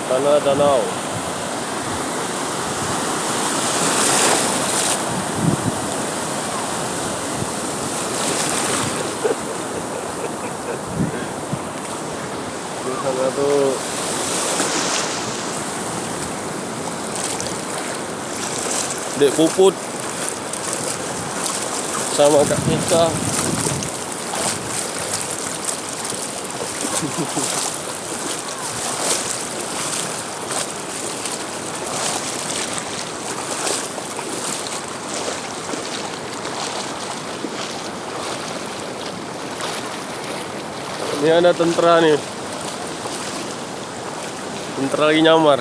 Tanah danau. Di sana tuh Dek Puput sama Kak Tika. Ini ada tentara nih. Tentara lagi nyamar.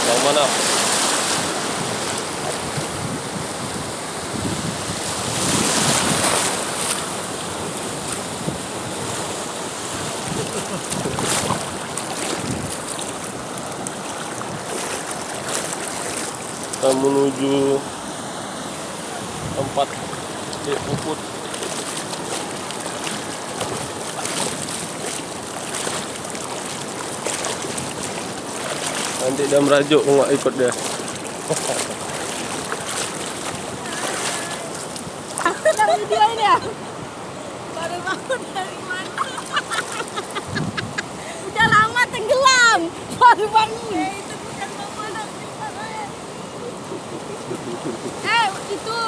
Yang mana? Kita menuju tempat Dek Puput. Nanti dia merajuk nggak ikut dia. Aku dari dia ini ya. Baru bangun dari mana? Udah lama tenggelam. Baru bangun. Itu bukan mama itu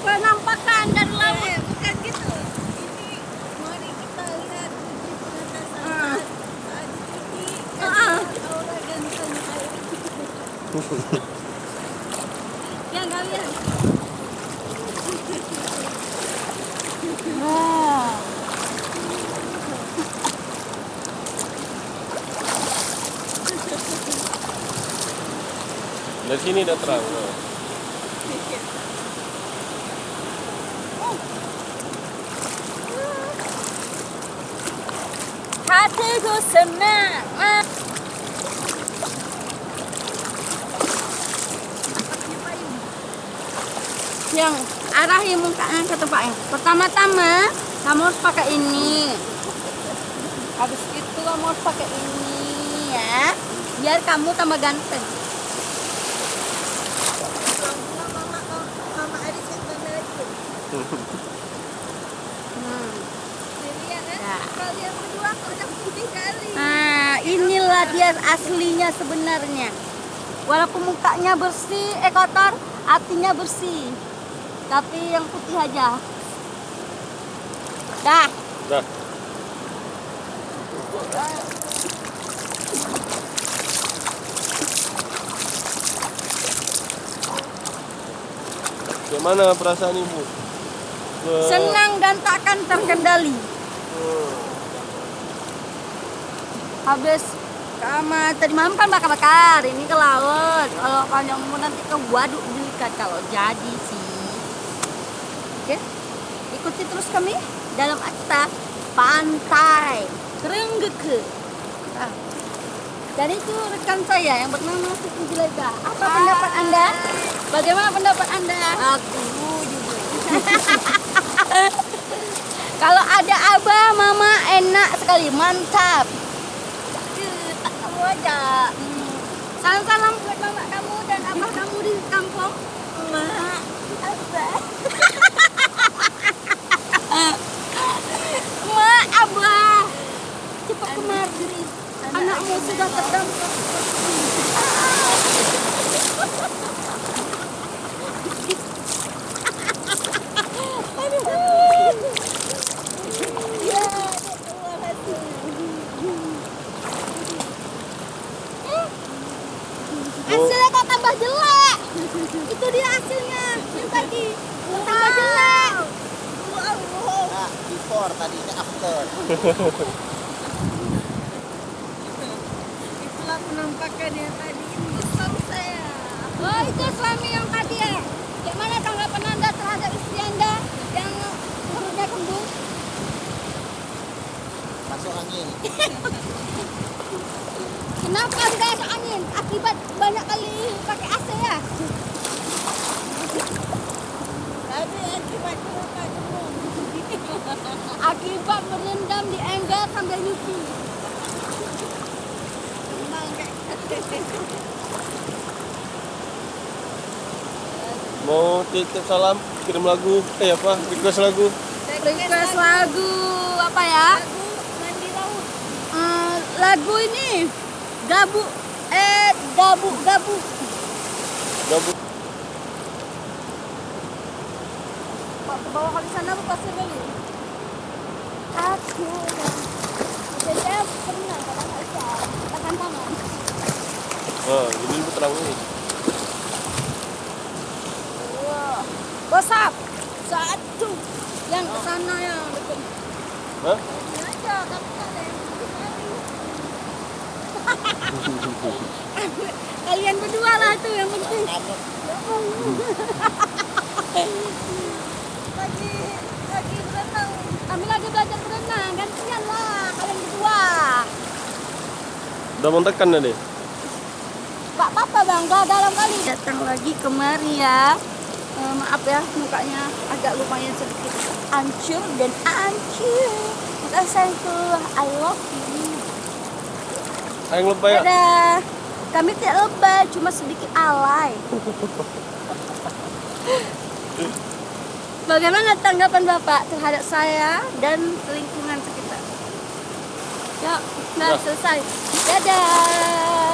penampakan dari laut. Bukan gitu. Ini mari kita lihat aura ganteng air. Yang kalian. Dari sini udah terang. Hatiku semangat. Yang arahin mukanya ke tempatnya. Pertama-tama kamu harus pakai ini. Habis itu kamu harus pakai ini ya. Biar kamu tambah ganteng. Mama Aris yang kalian berdua udah putih kali. Nah, inilah dia aslinya sebenarnya. Walaupun mukanya bersih, kotor, hatinya bersih. Tapi yang putih aja. Dah. Dah. Gimana perasaan ibu? Senang dan takkan terkendali. Habis sama tadi malam kan bakar-bakar, ini ke laut. Kalau panjang mau nanti ke waduk belikan kalau jadi sih. Oke, ikuti terus kami dalam acara pantai Trenggeke. Nah, dan itu rekan saya yang bernama Siti Julaga. Apa pendapat Anda? Bagaimana pendapat Anda? Aku juga. Kalau ada abah, mama enak sekali, mantap. Tak tahu aja. Salam-salam buat mama kamu dan abah kamu di kampung. Mak, abah. Mak, abah. Cepat kemari. Anakmu sudah terdampak. Hasilnya kok tambah jelek. Itu dia hasilnya yang tadi. Tambah jelek. Nah, before tadi ini after. Itulah penampakannya tadi. Besar saya. Oh, itu suami yang tadi ya. Gimana tanggapan Anda terhadap istri Anda yang perutnya kembung? Masuk angin. Kenapa enggak masuk angin? Akibat banyak kali pakai AC ya. Tadi akibat Akibat berendam di enggar sambil nyuci. Mau titip salam, kirim lagu, request lagu. Request lagu apa ya? Mandi laut. Lagu ini gabu gabu Gabut. Pak ke bawah kali sana buka sekali. Aku jadi saya pernah kalau nggak bisa tekan tangan. Oh, ini lebih terang nih. Wah, gosap satu yang ke sana yang dekat. Hah? Ini aja kamu ada yang kalian berdua lah itu yang penting. Lagi berenang. Kami lagi belajar berenang. Gantian lah kalian berdua. Udah montekan ya deh. Pak apa bang, gak dalam kali. Datang lagi kemari ya. Maaf ya mukanya agak lumayan sedikit hancur dan hancur. Makanya saya itu I love you. Ayo lebay ya. Dadah. Kami tidak lebay, cuma sedikit alay. Bagaimana tanggapan Bapak terhadap saya dan lingkungan sekitar? Ya, sudah selesai. Dadah.